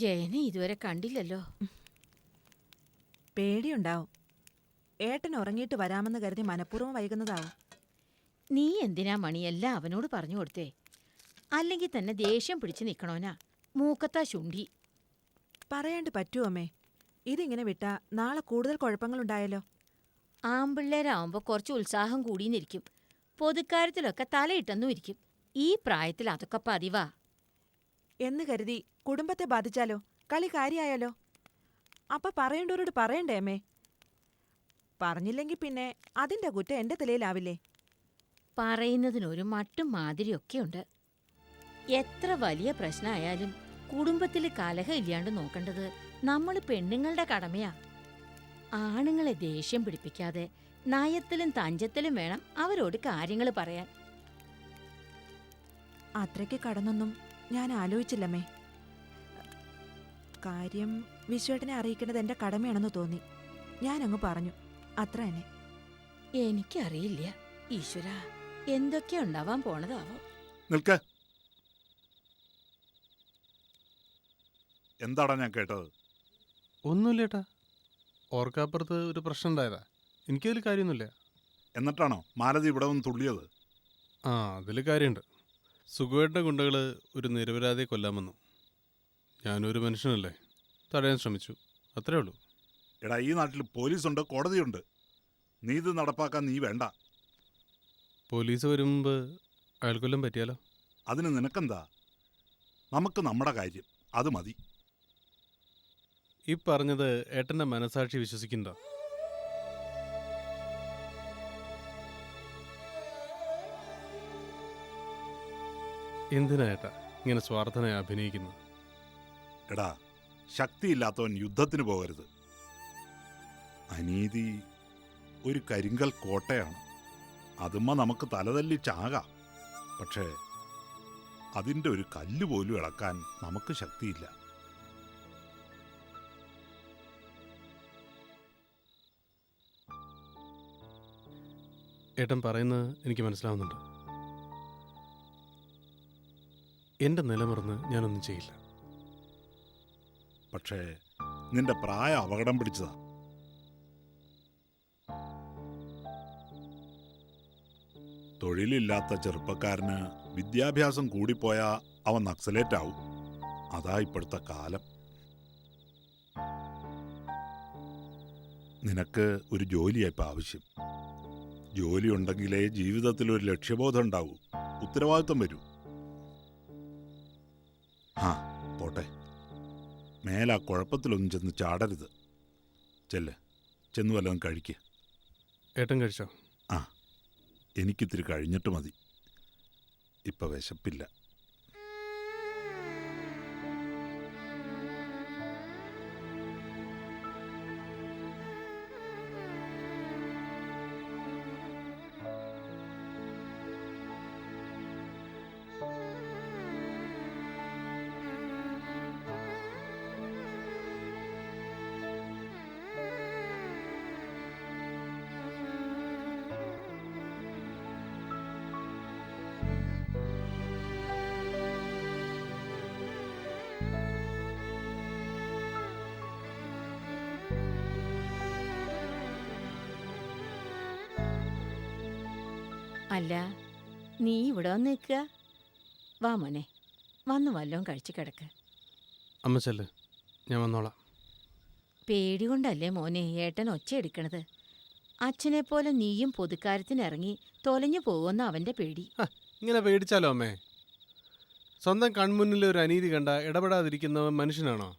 ജയനെ ഇതുവരെ കണ്ടില്ലല്ലോ. പേടിയുണ്ടാവും. ഏട്ടൻ ഉറങ്ങിയിട്ട് വരാമെന്ന് കരുതി മനഃപൂർവ്വം വൈകുന്നതാവും. നീ എന്തിനാ മണിയെല്ലാം അവനോട് പറഞ്ഞു കൊടുത്തേ? അല്ലെങ്കിൽ തന്നെ ദേഷ്യം പിടിച്ച് നിൽക്കണോനാ മൂക്കത്താ ശുണ്ഠി. പറയാണ്ട് പറ്റുമോ അമ്മേ? ഇതിങ്ങനെ വിട്ടാ നാളെ കൂടുതൽ കുഴപ്പങ്ങളുണ്ടായല്ലോ. ആമ്പിള്ളേരാവുമ്പോൾ കുറച്ച് ഉത്സാഹം കൂടിയെന്നിരിക്കും. പൊതുക്കാര്യത്തിലൊക്കെ തലയിട്ടെന്നും ഇരിക്കും. ഈ പ്രായത്തിൽ അതൊക്കെ പതിവാ. എന്ന് കരുതി കുടുംബത്തെ ബാധിച്ചാലോ? കളി കാര്യായാലോ? അപ്പൊ പറയേണ്ടവരോട് പറയണ്ടേ അമ്മേ? പറഞ്ഞില്ലെങ്കിൽ പിന്നെ അതിന്റെ കുറ്റം എന്റെ തലയിലാവില്ലേ? പറയുന്നതിനൊരു മട്ടും മാതിരിയൊക്കെയുണ്ട്. എത്ര വലിയ പ്രശ്നമായാലും കുടുംബത്തിൽ കലഹം ഇല്ലാണ്ട് നോക്കേണ്ടത് നമ്മൾ പെണ്ണുങ്ങളുടെ കടമയാ. ആണുങ്ങളെ ദേഷ്യം പിടിപ്പിക്കാതെ നയത്തിലും തഞ്ചത്തിലും വേണം അവരോട് കാര്യങ്ങൾ പറയാൻ. അത്രയ്ക്ക് കടന്നൊന്നും ഞാൻ ആലോചിച്ചില്ലമ്മേ. കാര്യം വിശ്വേട്ടനെ അറിയിക്കേണ്ടത് എന്റെ കടമയാണെന്ന് തോന്നി. ഞാനങ്ങ് പറഞ്ഞു, അത്ര തന്നെ. എനിക്കറിയില്ല ഈശ്വര, എന്തൊക്കെയാ ഉണ്ടാവാൻ പോണതാവോ. നിൽക്ക്. എന്താടാ ഞാൻ കേട്ടത്? ഒന്നുമില്ല ഏട്ടാ, ഓർക്കാപ്പുറത്ത് ഒരു പ്രശ്നം ഉണ്ടായതാ. എനിക്കതിൽ കാര്യമൊന്നുമില്ല. എന്നിട്ടാണോ മാലതി ഇവിടെ വന്ന് തുള്ളിയത്? ആ, അതിൽ കാര്യമുണ്ട്. സുഖമായിട്ട ഗുണ്ടകൾ ഒരു നിരപരാധിയെ കൊല്ലാൻ വന്നു. ഞാനൊരു മനുഷ്യനല്ലേ, തടയാൻ ശ്രമിച്ചു, അത്രേ ഉള്ളൂ. എടാ, ഈ നാട്ടിൽ പോലീസുണ്ട്, കോടതിയുണ്ട്. നീതി നടപ്പാക്കാൻ നീ വേണ്ട. പോലീസ് വരും മുമ്പ് അയാൾ കൊല്ലം പറ്റിയാലോ? അതിന് നിനക്കെന്താ? നമുക്ക് നമ്മുടെ കാര്യം, അത് മതി. ഈ പറഞ്ഞത് ഏട്ടൻ്റെ മനസാക്ഷി വിശ്വസിക്കണ്ട. എന്തിനാ ഏട്ടാ ഇങ്ങനെ സ്വാർത്ഥനായി അഭിനയിക്കുന്നത്? എടാ, ശക്തിയില്ലാത്തവൻ യുദ്ധത്തിന് പോകരുത്. അനീതി ഒരു കരിങ്കൽ കോട്ടയാണ്. അതുമ്മ നമുക്ക് തലതല്ലി ചാകാം. പക്ഷേ അതിൻ്റെ ഒരു കല്ല് പോലും ഇളക്കാൻ നമുക്ക് ശക്തിയില്ല. ഏട്ടൻ പറയുന്നത് എനിക്ക് മനസ്സിലാവുന്നുണ്ട്. എൻ്റെ നിലമറന്ന് ഞാനൊന്നും ചെയ്യില്ല. പക്ഷേ നിന്റെ പ്രായം അപകടം പിടിച്ചതാ. തൊഴിലില്ലാത്ത ചെറുപ്പക്കാരന് വിദ്യാഭ്യാസം കൂടിപ്പോയാ അവൻ നക്സലേറ്റ് ആവും. അതാ ഇപ്പോഴത്തെ കാലം. നിനക്ക് ഒരു ജോലിയായിപ്പോൾ ആവശ്യം. ജോലി ഉണ്ടെങ്കിലേ ജീവിതത്തിൽ ഒരു ലക്ഷ്യബോധം ഉണ്ടാവൂ, ഉത്തരവാദിത്വം വരൂ. ആ പോട്ടെ, മേലാ കുഴപ്പത്തിലൊന്നും ചെന്ന് ചാടരുത്. ചെന്ന് വല്ലതും കഴിക്കുക. ഏട്ടൻ കഴിച്ചോ? ആ, എനിക്കിത്തിരി കഴിഞ്ഞിട്ട് മതി. ഇപ്പം വിശപ്പില്ല. അല്ല, നീ ഇവിടെ വന്ന് നിൽക്കുക. വാ മോനെ, വന്ന് വല്ലതും കഴിച്ച് കിടക്ക്. അമ്മ ചെല്ല്, ഞാൻ വന്നോളാം. പേടി കൊണ്ടല്ലേ മോനെ ഏട്ടൻ ഒച്ചയെടുക്കണത്. അച്ഛനെപ്പോലെ നീയും പൊതുക്കാര്യത്തിനിറങ്ങി തൊലഞ്ഞു പോകുമെന്ന് അവൻ്റെ പേടി. ഇങ്ങനെ പേടിച്ചാലോ അമ്മേ? സ്വന്തം കൺമുന്നിൽ ഒരു അനീതി കണ്ട ഇടപെടാതിരിക്കുന്നവൻ മനുഷ്യനാണോ?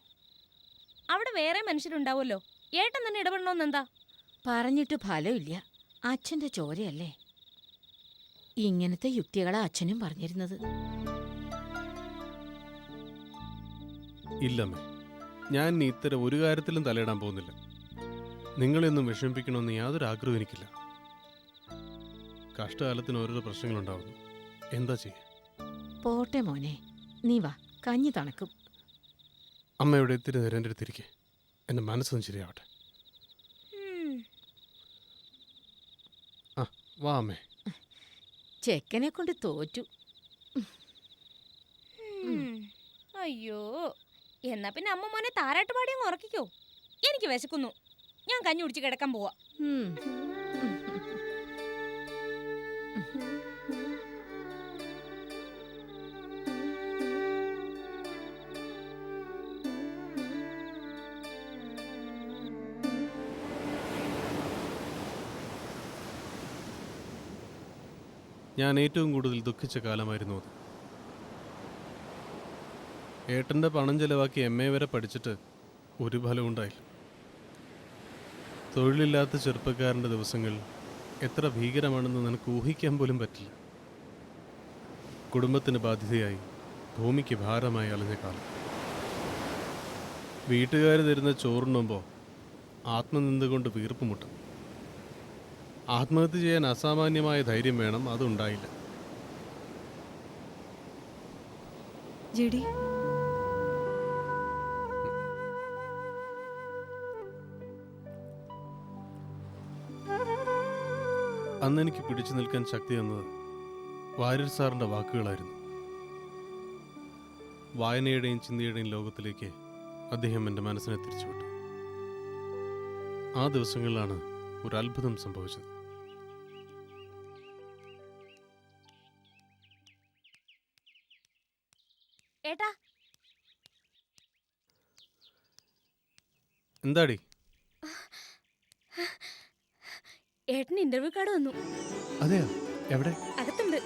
അവിടെ വേറെ മനുഷ്യരുണ്ടാവുമല്ലോ, ഏട്ടൻ തന്നെ ഇടപെടണമെന്നെന്താ? പറഞ്ഞിട്ട് ഫലമില്ല, അച്ഛൻ്റെ ചോരയല്ലേ. ഇങ്ങനത്തെ യുക്തികളാ അച്ഛനും പറഞ്ഞിരുന്നത്. ഇല്ലമ്മേ, ഞാൻ ഇനി ഇത്തരം ഒരു കാര്യത്തിലും തലയിടാൻ പോകുന്നില്ല. നിങ്ങളെയൊന്നും വിഷമിപ്പിക്കണമെന്ന് യാതൊരു ആഗ്രഹവും എനിക്കില്ല. കഷ്ടകാലത്തിന് ഓരോരോ പ്രശ്നങ്ങളുണ്ടാവുന്നു, എന്താ ചെയ്യാ? പോട്ടെ മോനെ, നീ വാ, കഞ്ഞി തണുക്കും. അമ്മയുടെ ഇത്തിരി നേരം എൻ്റെ അടുത്തിരിക്കെ, എൻ്റെ മനസ്സൊന്നും ശരിയാവട്ടെ. ആ വാ അമ്മേ. ചെക്കനെ കൊണ്ട് തോറ്റു. അയ്യോ, എന്നാ പിന്നെ അമ്മ മോനെ താരാട്ട് പാടി അങ്ങ് ഉറക്കിക്കോ. എനിക്ക് വിശക്കുന്നു. ഞാൻ കഞ്ഞി കുടിച്ച് കിടക്കാൻ പോവാ. ഉം. ഞാൻ ഏറ്റവും കൂടുതൽ ദുഃഖിച്ച കാലമായിരുന്നു അത്. ഏട്ടൻ്റെ പണം ചെലവാക്കി MA വരെ പഠിച്ചിട്ട് ഒരു ഫലവും ഉണ്ടായില്ല. തൊഴിലില്ലാത്ത ചെറുപ്പക്കാരൻ്റെ ദിവസങ്ങൾ എത്ര ഭീകരമാണെന്ന് നിനക്ക് ഊഹിക്കാൻ പോലും പറ്റില്ല. കുടുംബത്തിന് ബാധ്യതയായി, ഭൂമിക്ക് ഭാരമായി അലഞ്ഞ കാലം. വീട്ടുകാർ തരുന്ന ചോറുണ്ണുമ്പോൾ ആത്മനിന്ദ കൊണ്ട് വീർപ്പ് മുട്ടും. ആത്മഹത്യ ചെയ്യാൻ അസാമാന്യമായ ധൈര്യം വേണം, അതുണ്ടായില്ല. ജെഡി, അന്ന് എനിക്ക് പിടിച്ചു നിൽക്കാൻ ശക്തി തന്നത് വാര്യർ സാറിൻ്റെ വാക്കുകളായിരുന്നു. വായനയുടെയും ചിന്തയുടെയും ലോകത്തിലേക്ക് അദ്ദേഹം എൻ്റെ മനസ്സിനെ തിരിച്ചുവിട്ടു. ആ ദിവസങ്ങളിലാണ് ഒരു അത്ഭുതം സംഭവിച്ചത്. ഏട്ടാ, എന്താടി? ഏട്ടന് ഇന്റർവ്യൂ കാർഡ് വന്നു. അതെയോ? എവിടെ? അകത്തുണ്ട്.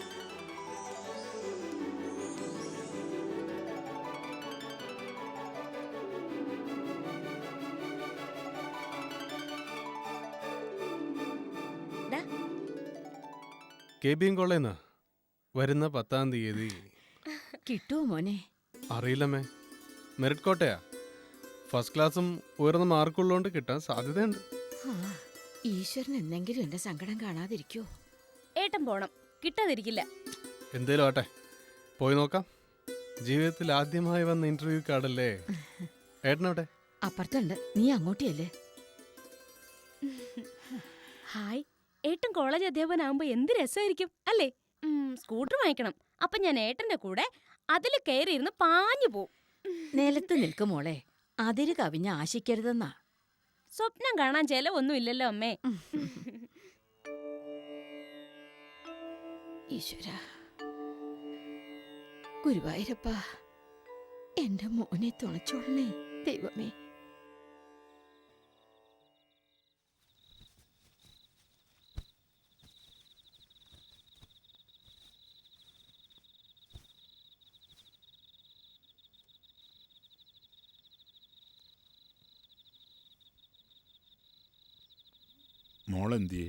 KBM കോളേന്നാ. വരുന്ന 10-ാം തീയതി. കിട്ടുമോ മോനെ? അറിയില്ലമ്മേ. മെറിറ്റ് കോട്ടയാ. ഫസ്റ്റ് ക്ലാസ്സും ഉയർന്ന മാർക്കുള്ളതുകൊണ്ട് കിട്ടാൻ സാധ്യതയുണ്ട്. ആ, ഈശ്വരൻ എന്തെങ്കിലും എന്റെ സങ്കടം കാണാതിരിക്കോ? ഏട്ടൻ പോണം, കിട്ടാതിരിക്കില്ല. എന്തേലും ആട്ടെ, പോയി നോക്കാം. ജീവിതത്തിൽ ആദ്യമായി വന്ന ഇന്റർവ്യൂ കാർഡല്ലേ. ഏട്ടനോട്ടെ? അപ്പുറത്തുണ്ട്, നീ അങ്ങോട്ടല്ലേ? ഹായ്, ഏട്ടൻ കോളേജ് അധ്യാപകനാകുമ്പോ എന്ത് രസമായിരിക്കും അല്ലേ? സ്കൂട്ടർ വാങ്ങിക്കണം. അപ്പൊ ഞാൻ ഏട്ടന്റെ കൂടെ അതിൽ കയറിയിരുന്ന് പാഞ്ഞു പോവും. നിലത്ത് നിൽക്കും മോളെ, അതിര് കവിഞ്ഞ് ആശിക്കരുതെന്നാ. സ്വപ്നം കാണാൻ ചെലവൊന്നും ഇല്ലല്ലോ അമ്മേ. ഈശ്വര, ഗുരുവായൂരപ്പ, എന്റെ മോനെ തുണച്ചോളണേ ദൈവമേ. മോളെന്തിയേ?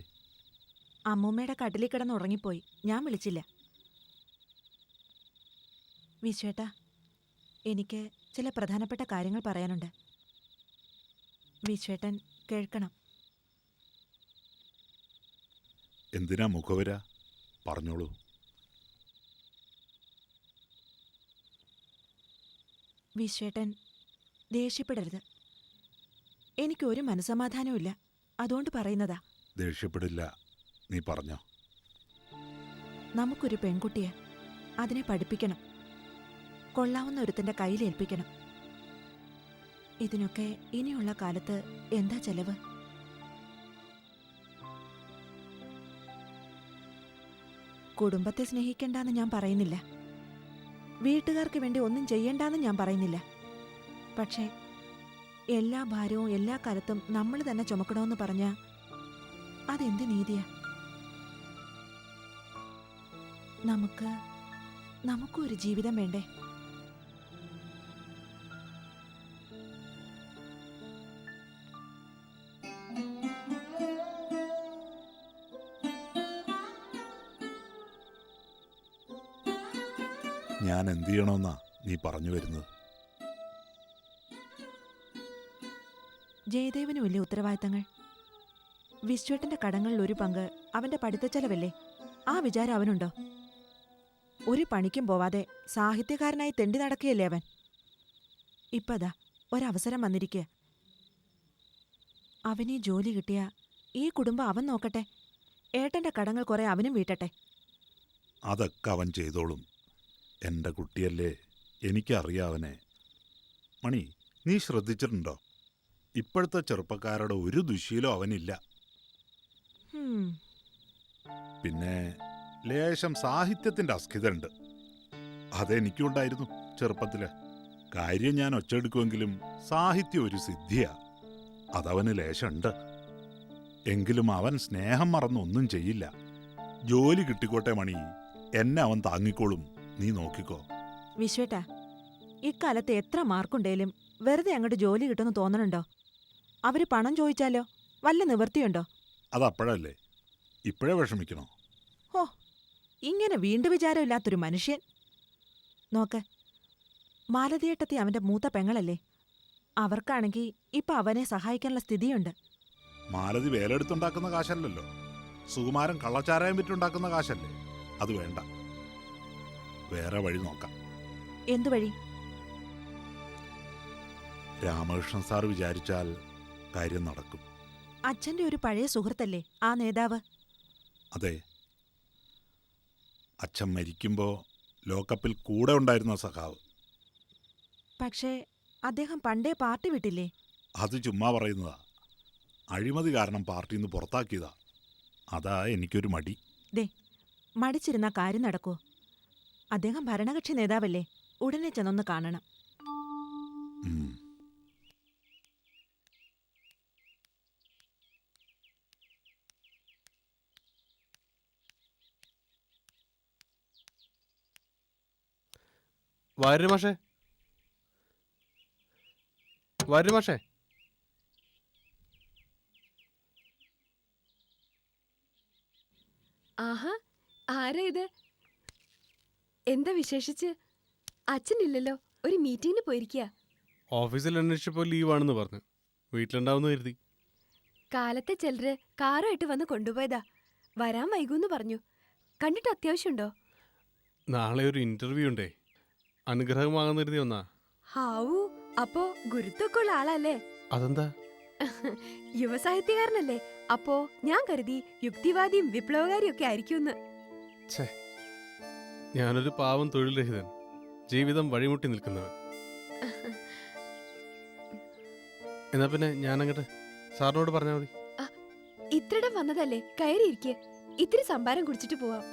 അമ്മൂമ്മയുടെ കട്ടിലിൽ കിടന്ന് ഉറങ്ങിപ്പോയി. ഞാൻ വിളിച്ചില്ല. വിശ്വേട്ടാ, എനിക്ക് ചില പ്രധാനപ്പെട്ട കാര്യങ്ങൾ പറയാനുണ്ട്. വിശ്വേട്ടൻ കേൾക്കണം. എന്തിനാ മുഖവര? പറഞ്ഞോളൂ. വിശ്വേട്ടൻ ദേഷ്യപ്പെടരുത്. എനിക്കൊരു മനസമാധാനവും ഇല്ല, അതുകൊണ്ട് പറയുന്നതാ. ദേഷ്യപ്പെടില്ല, നീ പറഞ്ഞോ. നമുക്കൊരു പെൺകുട്ടിയെ, അതിനെ പഠിപ്പിക്കണം, കൊള്ളാവുന്ന ഒരുത്തന്റെ കയ്യിലേൽപ്പിക്കണം. ഇതിനൊക്കെ ഇനിയുള്ള കാലത്ത് എന്താ ചെലവ്? കുടുംബത്തെ സ്നേഹിക്കണ്ടെന്ന് ഞാൻ പറയുന്നില്ല, വീട്ടുകാർക്ക് വേണ്ടി ഒന്നും ചെയ്യണ്ടെന്ന് ഞാൻ പറയുന്നില്ല. പക്ഷേ എല്ലാ ഭാരവും എല്ലാ കാലത്തും നമ്മൾ തന്നെ ചുമക്കണമെന്ന് പറഞ്ഞാ അതെന്ത് നീതിയാ? നമുക്കും ഒരു ജീവിതം വേണ്ടേ? ഞാൻ എന്ത് ചെയ്യണമെന്നാ നീ പറഞ്ഞു വരുന്നത്? ജയദേവന് വലിയ ഉത്തരവാദിത്തങ്ങൾ. വിശ്വേട്ടന്റെ കടങ്ങളിൽ ഒരു പങ്ക് അവന്റെ പഠിത്തച്ചെലവല്ലേ? ആ വിചാരം അവനുണ്ടോ? ഒരു പണിക്കും പോവാതെ സാഹിത്യകാരനായി തെണ്ടി നടക്കുകയല്ലേ അവൻ. ഇപ്പതാ ഒരവസരം വന്നിരിക്കുക. അവനീ ജോലി കിട്ടിയ ഈ കുടുംബം അവൻ നോക്കട്ടെ, ഏട്ടന്റെ കടങ്ങൾ കുറെ അവനും വീട്ടട്ടെ. അതൊക്കെ അവൻ ചെയ്തോളും. എൻ്റെ കുട്ടിയല്ലേ, എനിക്കറിയാം അവനെ. മണി, നീ ശ്രദ്ധിച്ചിട്ടുണ്ടോ? ഇപ്പോഴത്തെ ചെറുപ്പക്കാരുടെ ഒരു ദുശീലം അവനില്ല. ഹും. പിന്നെ ലേശം സാഹിത്യത്തിൻ്റെ അസ്കിതയുണ്ട്. അതെനിക്കുണ്ടായിരുന്നു ചെറുപ്പത്തില്. കാര്യം ഞാൻ ഒച്ചെടുക്കുമെങ്കിലും സാഹിത്യം ഒരു സിദ്ധിയാ. അതവന് ലേശമുണ്ട്. എങ്കിലും അവൻ സ്നേഹം മറന്നൊന്നും ചെയ്യില്ല. ജോലി കിട്ടിക്കോട്ടെ മണി, എന്നെ അവൻ താങ്ങിക്കോളും, നീ നോക്കിക്കോ. വിശ്വേട്ടാ, ഇക്കാലത്ത് എത്ര മാർക്കുണ്ടേലും വെറുതെ അങ്ങോട്ട് ജോലി കിട്ടുമെന്ന് തോന്നണുണ്ടോ? അവര് പണം ചോദിച്ചാലോ? വല്ല നിവൃത്തിയുണ്ടോ? അതപ്പോഴല്ലേ, ഇപ്പോഴേ വിഷമിക്കണോ? ഹോ, ഇങ്ങനെ വീണ്ടും വിചാരമില്ലാത്തൊരു മനുഷ്യൻ. നോക്ക്, മാലതിയേട്ടത്തി അവന്റെ മൂത്ത പെങ്ങളല്ലേ? അവർക്കാണെങ്കിൽ ഇപ്പൊ അവനെ സഹായിക്കാനുള്ള സ്ഥിതിയുണ്ട്. മാലതി വേലെടുത്തുണ്ടാക്കുന്ന കാശല്ലല്ലോ, സുകുമാരൻ കള്ളച്ചാരായം വിറ്റുണ്ടാക്കുന്ന കാശല്ലേ. അത് വേണ്ട, വേറെ വഴി നോക്കാം. എന്തു വഴി? രാമകൃഷ്ണൻ സാർ വിചാരിച്ചാൽ കാര്യം നടക്കും. അച്ഛന്റെ ഒരു പഴയ സുഹൃത്തല്ലേ ആ നേതാവ്? അതെ, അച്ഛൻ മരിക്കുമ്പോൾ ലോക്കപ്പിൽ കൂടെ ഉണ്ടായിരുന്ന സഖാവ്. പക്ഷേ അദ്ദേഹം പണ്ടേ പാർട്ടി വിട്ടില്ലേ? അത് ചുമ്മാ പറയുന്നതാ. അഴിമതി കാരണം പാർട്ടിയിൽ നിന്ന് പുറത്താക്കിയതാ. അതാ എനിക്കൊരു മടി. ദേ, മടിച്ചിരുന്ന കാര്യം നടക്കൂ. അദ്ദേഹം ഭരണകക്ഷി നേതാവല്ലേ? ഉടനെ ചെന്നൊന്ന് കാണണം. ഉം. വാര്യമാഷേ, വാര്യമാഷേ, ആഹാ, ആരാ ഇത്? എന്താ വിശേഷിച്ച്? അച്ഛനില്ലല്ലോ, ഒരു മീറ്റിംഗിന് പോയിരിക്കുക. ഓഫീസിൽ അന്വേഷിച്ചപ്പോൾ ലീവാണെന്ന് പറഞ്ഞു. വീട്ടിലുണ്ടാവുന്ന കരുതി. കാലത്തെ ചിലര് കാറുമായിട്ട് വന്ന് കൊണ്ടുപോയതാ. വരാൻ വൈകൂന്ന് പറഞ്ഞു. കണ്ടിട്ട് അത്യാവശ്യമുണ്ടോ? നാളെ ഒരു ഇന്റർവ്യൂ ഉണ്ടേ, അനുഗ്രഹമാകുന്ന കരുതി വന്നാ. ഹാവൂ, അപ്പോ ഗുരുത്വമൊക്കെ ഉള്ള ആളല്ലേ? അതെന്താ? യുവസാഹിത്യകാരനല്ലേ? അപ്പോ ഞാൻ കരുതി യുക്തിവാദിയും വിപ്ലവകാരിയും ഒക്കെ ആയിരിക്കുമെന്ന്. ഛേ, ഞാനൊരു പാവം തൊഴിൽ രഹിതൻ, ജീവിതം വഴിമുട്ടി നിൽക്കുന്നവൻ. എന്നാ പിന്നെ ഞാനങ്ങട്ട് സാറിനോട് പറഞ്ഞാൽ മതി. ഇത്രയിടം വന്നതല്ലേ, കയറിയിരിക്കെ. ഇത്തിരി സംഭാരം കുടിച്ചിട്ട് പോവാം.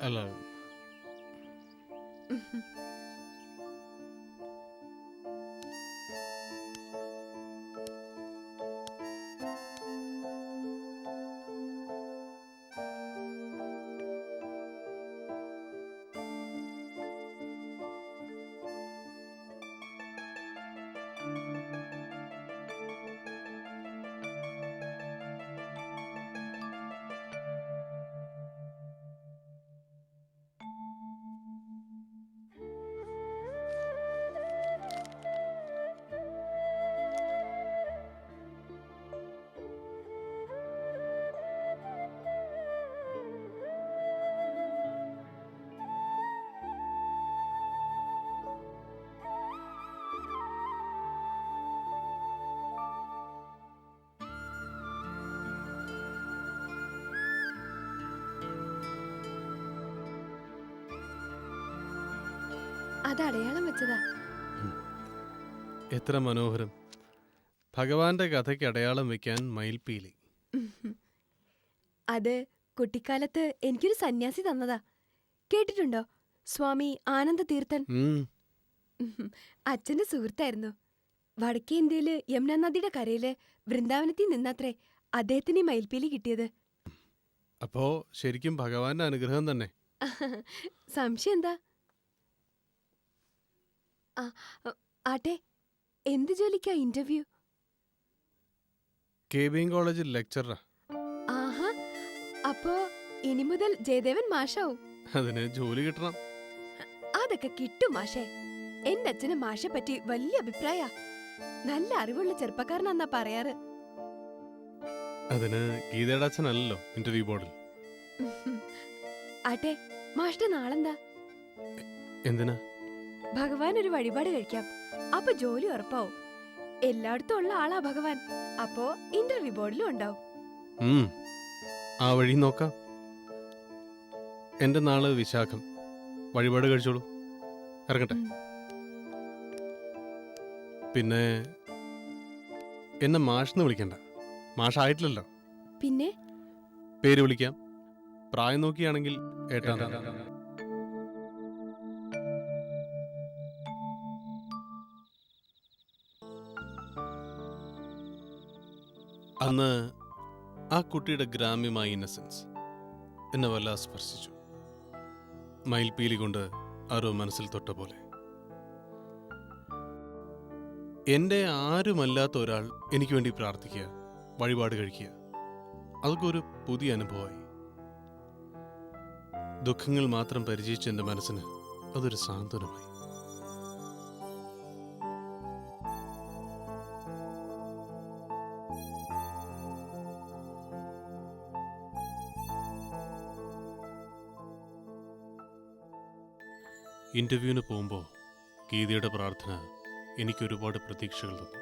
അല്ല, അത് അടയാളം വെച്ചതാ. എത്ര മനോഹരം. ഭഗവാന്റെ കഥയ്ക്ക് അടയാളം വെക്കാൻ മയിൽപ്പീലി. അത് കുട്ടിക്കാലത്ത് എനിക്കൊരു സന്യാസി തന്നതാ. കേട്ടിട്ടുണ്ടോ? സ്വാമി ആനന്ദ തീർത്ഥൻ. അച്ഛന്റെ സുഹൃത്തായിരുന്നു. വടക്കേ ഇന്ത്യയില് യമുന നദിയുടെ കരയില് വൃന്ദാവനത്തിൽ നിന്നത്രേ അദ്ദേഹത്തിന് ഈ മയിൽപ്പീലി കിട്ടിയത്. അപ്പോ ശരിക്കും ഭഗവാന്റെ അനുഗ്രഹം തന്നെ. സംശയം എന്താ? ആട്ടെ, എന്ത് ജോലിക്കാ ഇന്റർവ്യൂ? KBM കോളേജിൽ ലെക്ചറാ. ആഹാ, അപ്പോ ഇനി മുതൽ ജയദേവൻ മാഷാവും. അതിന് ജോലി കിട്ടണം. അതൊക്കെ കിട്ടും മാഷേ. എന്റെ അച്ഛന് മാഷെ പറ്റി വലിയ അഭിപ്രായ. നല്ല അറിവുള്ള ചെറുപ്പക്കാരനാന്നാ പറയാറ്. അതിന് ഗീതയുടെ അച്ഛനല്ലല്ലോ ഇന്റർവ്യൂ ബോർഡിൽ. ആട്ടെ, മാഷ്ടെ നാളെന്താ? എന്തിനാ? ഭഗവാൻ ഒരു വഴിപാട് കഴിക്കാം. അപ്പൊ ജോലി ഉറപ്പാവും. എല്ലായിടത്തും ഉള്ള ആളാ ഭഗവാൻ. അപ്പോ ഇന്റർവ്യൂ ബോർഡിലും ഉണ്ടാവും. ആ വഴി നോക്കാം. എന്റെ നാള് വിശാഖം. വഴിപാട് കഴിച്ചോളൂ. ഇറങ്ങട്ടെ. പിന്നെ എന്നെ മാഷെന്ന് വിളിക്കണ്ട, മാഷായിട്ടില്ലല്ലോ. പിന്നെ പേര് വിളിക്കാം. പ്രായം നോക്കിയാണെങ്കിൽ ഏട്ടാ. അന്ന് ആ കുട്ടിയുടെ ഗ്രാമ്യമായ ഇന്നസെൻസ് എന്നെ വല്ലാതെ സ്പർശിച്ചു. മയിൽപീലി കൊണ്ട് ആരോ മനസ്സിൽ തൊട്ട പോലെ. എൻ്റെ ആരുമല്ലാത്ത ഒരാൾ എനിക്ക് വേണ്ടി പ്രാർത്ഥിക്കുക, വഴിപാട് കഴിക്കുക, അതൊക്കെ ഒരു പുതിയ അനുഭവമായി. ദുഃഖങ്ങൾ മാത്രം പരിചയിച്ച എൻ്റെ മനസ്സിന് അതൊരു സാന്ത്വനമായി. ഇന്റർവ്യൂവിന് പോകുമ്പോൾ ഗീതയുടെ പ്രാർത്ഥന എനിക്കൊരുപാട് പ്രതീക്ഷകൾ തന്നു.